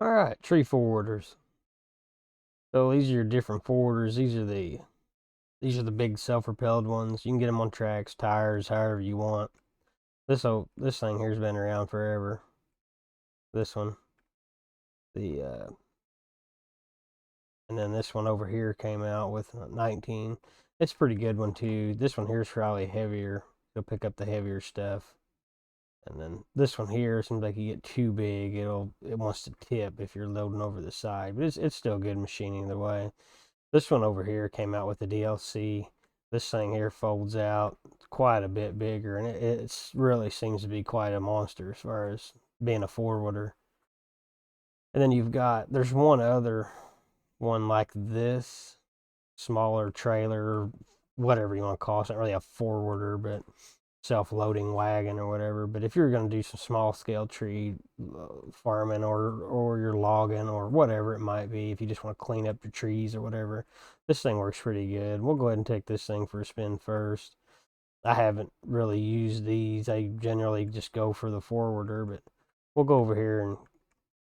All right, tree forwarders. So these are your different forwarders. These are the big self-propelled ones. You can get them on tracks, tires, however you want. This thing here's been around forever. This one, the and then this one over here came out with 19. It's a pretty good one too. This one here is probably heavier. It'll pick up the heavier stuff. And then this one here seems like you get too big, it wants to tip if you're loading over the side. But it's still good machining either way. This one over here came out with the DLC. This thing here folds out quite a bit bigger, and it really seems to be quite a monster as far as being a forwarder. And then there's one other one like this, smaller trailer, whatever you want to call it. It's not really a forwarder, but self-loading wagon or whatever. But if you're going to do some small scale tree farming or you're logging or whatever it might be, if you just want to clean up your trees or whatever, this thing works pretty good. We'll go ahead and take this thing for a spin first. I haven't really used these. I generally just go for the forwarder, but we'll go over here and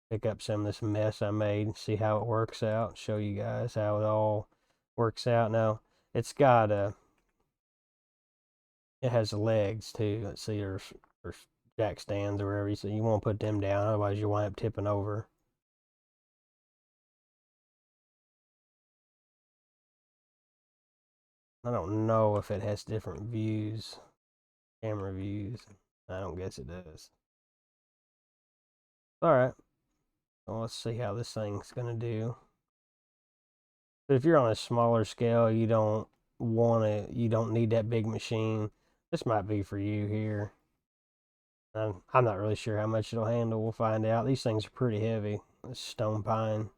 pick up some of this mess I made and see how it works out. Show you guys how it all works out. Now it's got it has legs too. Let's see, there's jack stands or whatever. So you won't put them down, otherwise you wind up tipping over. I don't know if it has different views, camera views. I don't guess it does. All right. Well, let's see how this thing's gonna do. But if you're on a smaller scale, you don't need that big machine. This might be for you here. I'm not really sure how much it'll handle. We'll find out. These things are pretty heavy. This stone pine.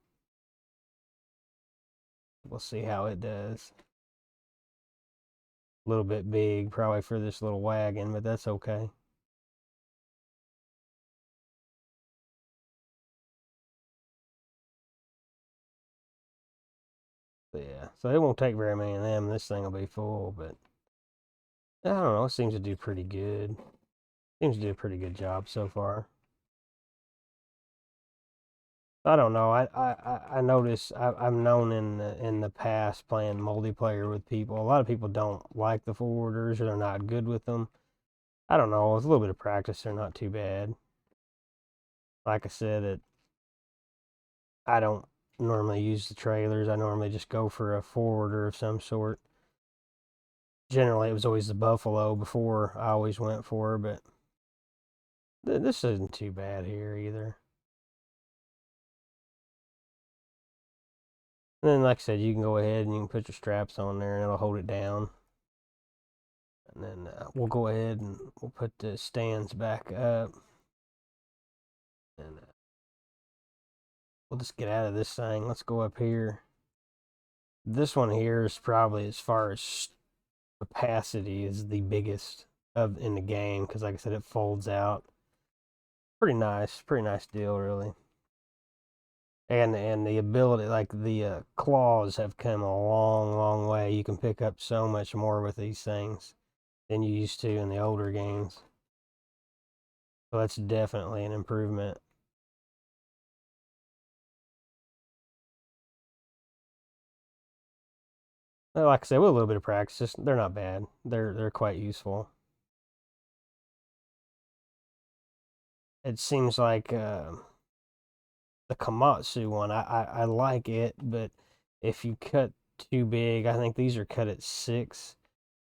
We'll see how it does. A little bit big, probably for this little wagon, but that's okay. But yeah, so it won't take very many of them. This thing will be full, but I don't know. It seems to do pretty good. Seems to do a pretty good job so far. I don't know. I notice I'm known in the past playing multiplayer with people. A lot of people don't like the forwarders or they're not good with them. I don't know. With a little bit of practice, they're not too bad. Like I said, I don't normally use the trailers. I normally just go for a forwarder of some sort. Generally, it was always the Buffalo before I always went for, but this isn't too bad here either. And then, like I said, you can go ahead and you can put your straps on there and it'll hold it down. And then we'll go ahead and we'll put the stands back up. And we'll just get out of this thing. Let's go up here. This one here is probably, as far as capacity, is the biggest of in the game because, like I said, it folds out. Pretty nice deal, really. And the ability, like the claws, have come a long way. You can pick up so much more with these things than you used to in the older games. So that's definitely an improvement. Like I said, with a little bit of practice, they're not bad. They're quite useful. It seems like the Komatsu one, I like it, but if you cut too big, I think these are cut at 6.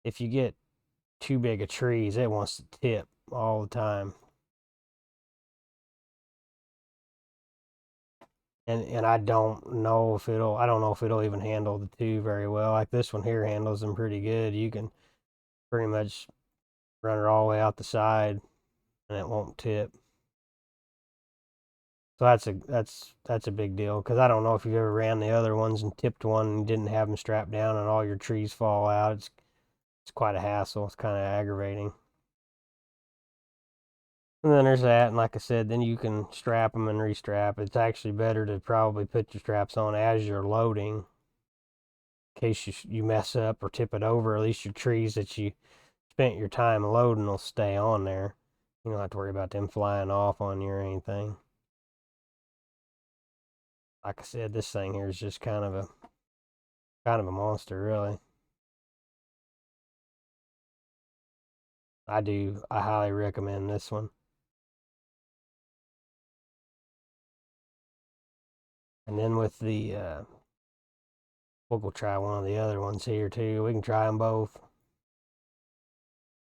If you get too big of trees, it wants to tip all the time. And I don't know if it'll even handle the two very well. Like this one here handles them pretty good. You can pretty much run it all the way out the side and it won't tip. So that's a big deal because I don't know if you've ever ran the other ones and tipped one and didn't have them strapped down and all your trees fall out. It's quite a hassle. It's kind of aggravating. And then there's that, and like I said, then you can strap them and restrap. It's actually better to probably put your straps on as you're loading, in case you mess up or tip it over. At least your trees that you spent your time loading will stay on there. You don't have to worry about them flying off on you or anything. like I said, this thing here is just kind of a monster, really. I highly recommend this one. And then with the, we'll go try one of the other ones here too. We can try them both.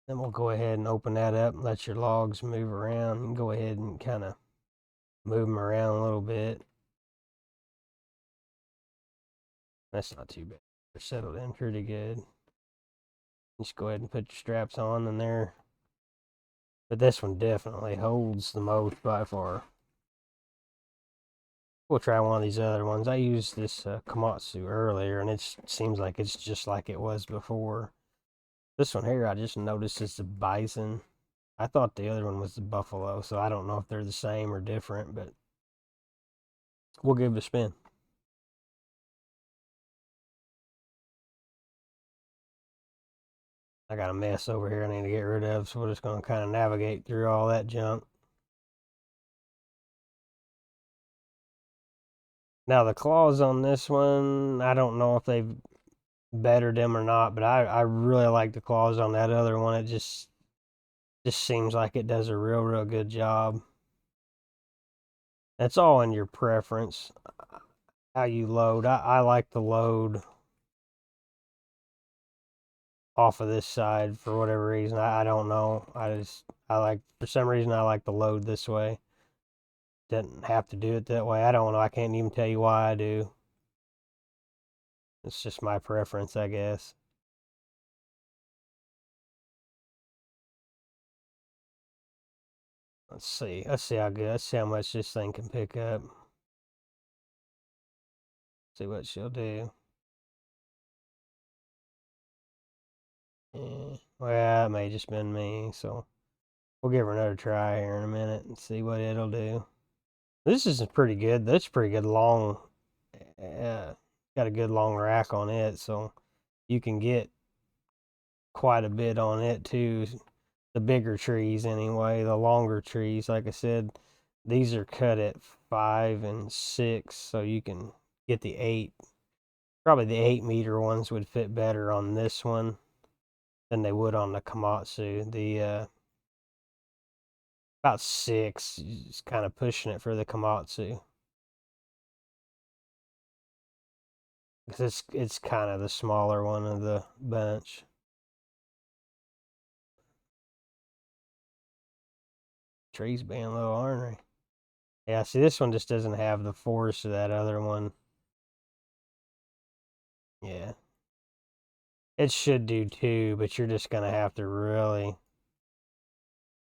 Then we'll go ahead and open that up and let your logs move around. You can go ahead and kind of move them around a little bit. That's not too bad. They're settled in pretty good. Just go ahead and put your straps on in there. But this one definitely holds the most by far. We'll try one of these other ones. I used this Komatsu earlier, and it seems like it's just like it was before. This one here, I just noticed is the bison. I thought the other one was the buffalo, so I don't know if they're the same or different, but we'll give it a spin. I got a mess over here I need to get rid of, so we're just going to kind of navigate through all that junk. Now, the claws on this one, I don't know if they've bettered them or not, but I really like the claws on that other one. It just seems like it does a real good job. It's all in your preference, how you load. I like to load off of this side for whatever reason. I don't know. I like, for some reason, I like to load this way. Didn't have to do it that way. I don't know. I can't even tell you why I do. It's just my preference, I guess. Let's see. Let's see how good. Let's see how much this thing can pick up. See what she'll do. Well, it may just been me, so we'll give her another try here in a minute and see what it'll do. This is pretty good. That's pretty good long. Got a good long rack on it, so you can get quite a bit on it too. The bigger trees, anyway, the longer trees. Like I said, these are cut at 5 and 6, so you can get the 8. Probably the 8-meter ones would fit better on this one than they would on the Komatsu. The about 6 is kind of pushing it for the Komatsu. Because it's kind of the smaller one of the bunch. Trees being a little ornery. Yeah, see, this one just doesn't have the force of that other one. Yeah. It should do too, but you're just going to have to really,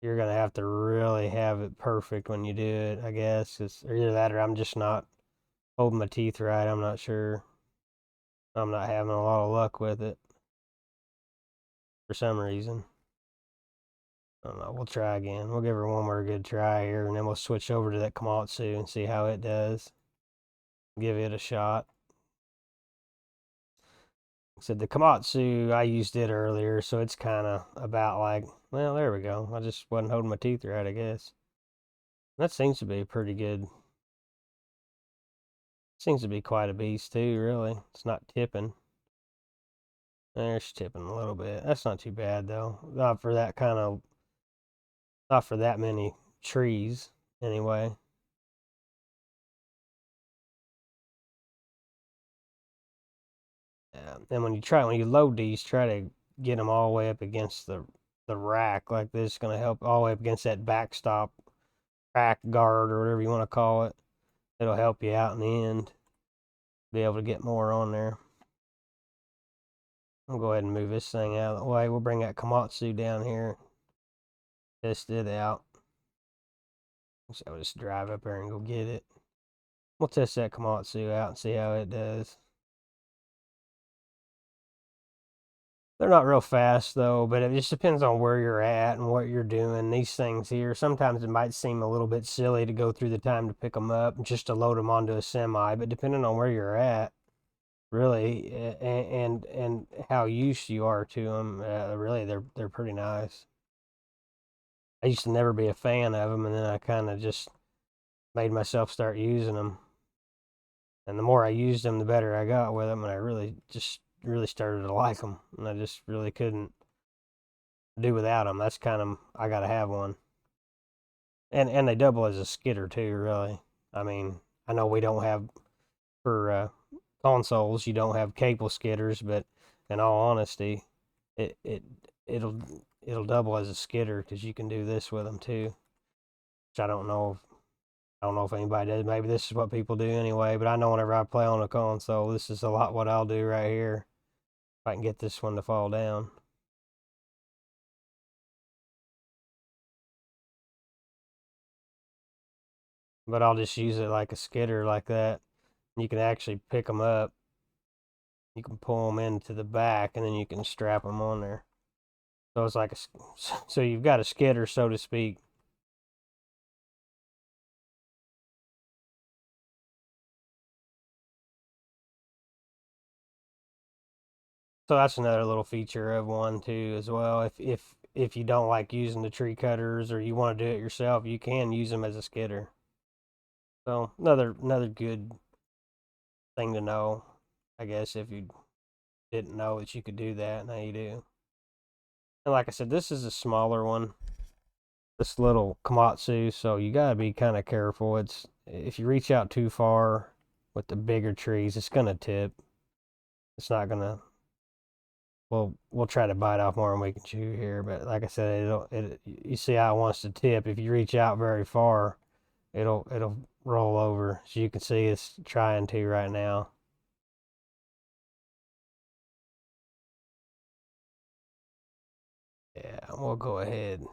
you're going to have to really have it perfect when you do it, I guess. It's either that or I'm just not holding my teeth right. I'm not sure. I'm not having a lot of luck with it for some reason. I don't know. We'll try again. We'll give her one more good try here, and then we'll switch over to that Komatsu and see how it does. Give it a shot. Said the Komatsu, I used it earlier, so it's kind of about like, well, there we go. I just wasn't holding my teeth right, I guess. That seems to be pretty good. Seems to be quite a beast too, really. It's not tipping. There's tipping a little bit. That's not too bad though. Not for that kind of, not for that many trees, anyway. And when you load these, try to get them all the way up against the rack like this. Is going to help all the way up against that backstop rack guard or whatever you want to call it. It'll help you out in the end. Be able to get more on there. I'll go ahead and move this thing out of the way. We'll bring that Komatsu down here. Test it out. So I'll just drive up there and go get it. We'll test that Komatsu out and see how it does. They're not real fast though, but it just depends on where you're at and what you're doing. These things here, sometimes it might seem a little bit silly to go through the time to pick them up just to load them onto a semi, but depending on where you're at, really, and how used you are to them, really they're pretty nice. I used to never be a fan of them, and then I kind of just made myself start using them. And the more I used them, the better I got with them, and I really started to like them, and I just really couldn't do without them. That's kind of, I gotta have one. And they double as a skidder too, really. I mean, I know we don't have for consoles, you don't have cable skidders, but in all honesty, it it it'll it'll double as a skidder because you can do this with them too. Which I don't know if anybody does. Maybe this is what people do anyway, but I know whenever I play on a console, this is a lot what I'll do right here. If I can get this one to fall down. But I'll just use it like a skidder like that. You can actually pick them up. You can pull them into the back and then you can strap them on there. So it's like so you've got a skidder, so to speak. So that's another little feature of one too as well. If you don't like using the tree cutters or you want to do it yourself, you can use them as a skidder. So another good thing to know, I guess, if you didn't know that you could do that. Now you do. And like I said, this is a smaller one, this little Komatsu, so you gotta be kind of careful. It's if you reach out too far with the bigger trees, it's gonna tip. It's not gonna. Well, we'll try to bite off more than we can chew here, but like I said, you see how it wants to tip. If you reach out very far, it'll roll over. So you can see it's trying to right now. Yeah, we'll go ahead.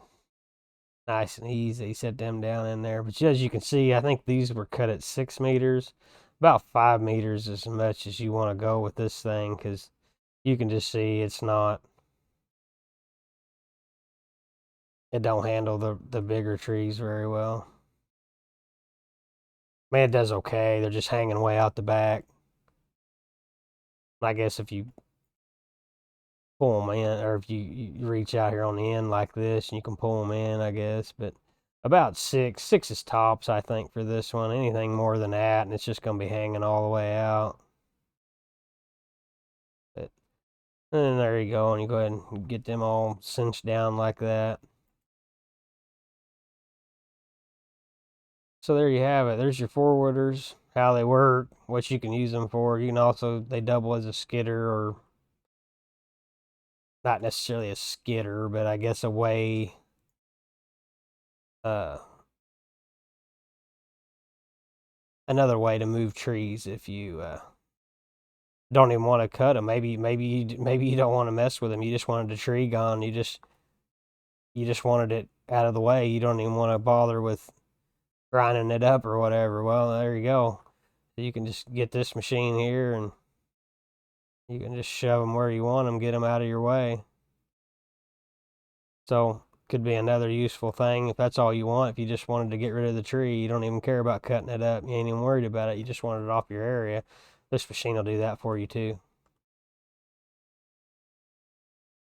Nice and easy. Set them down in there. But as you can see, I think these were cut at 6 meters. About 5 meters as much as you want to go with this thing because you can just see it's not. It don't handle the bigger trees very well. Man, it does okay. They're just hanging way out the back. I guess if you pull them in, or if you reach out here on the end like this, and you can pull them in, I guess. But about six is tops, I think, for this one. Anything more than that, and it's just gonna be hanging all the way out. But and there you go, and you go ahead and get them all cinched down like that. So there you have it. There's your forwarders, how they work, what you can use them for. You can also, they double as a skidder, or not necessarily a skidder, but I guess a way uh another way to move trees if you don't even want to cut them. Maybe you don't want to mess with them. You just wanted the tree gone. You just wanted it out of the way. You don't even want to bother with grinding it up or whatever. Well, there you go. You can just get this machine here and you can just shove them where you want them, get them out of your way. So could be another useful thing if that's all you want. If you just wanted to get rid of the tree, you don't even care about cutting it up. You ain't even worried about it. You just want it off your area. This machine will do that for you too.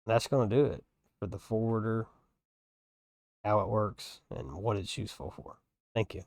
And that's going to do it for the forwarder, how it works, and what it's useful for. Thank you.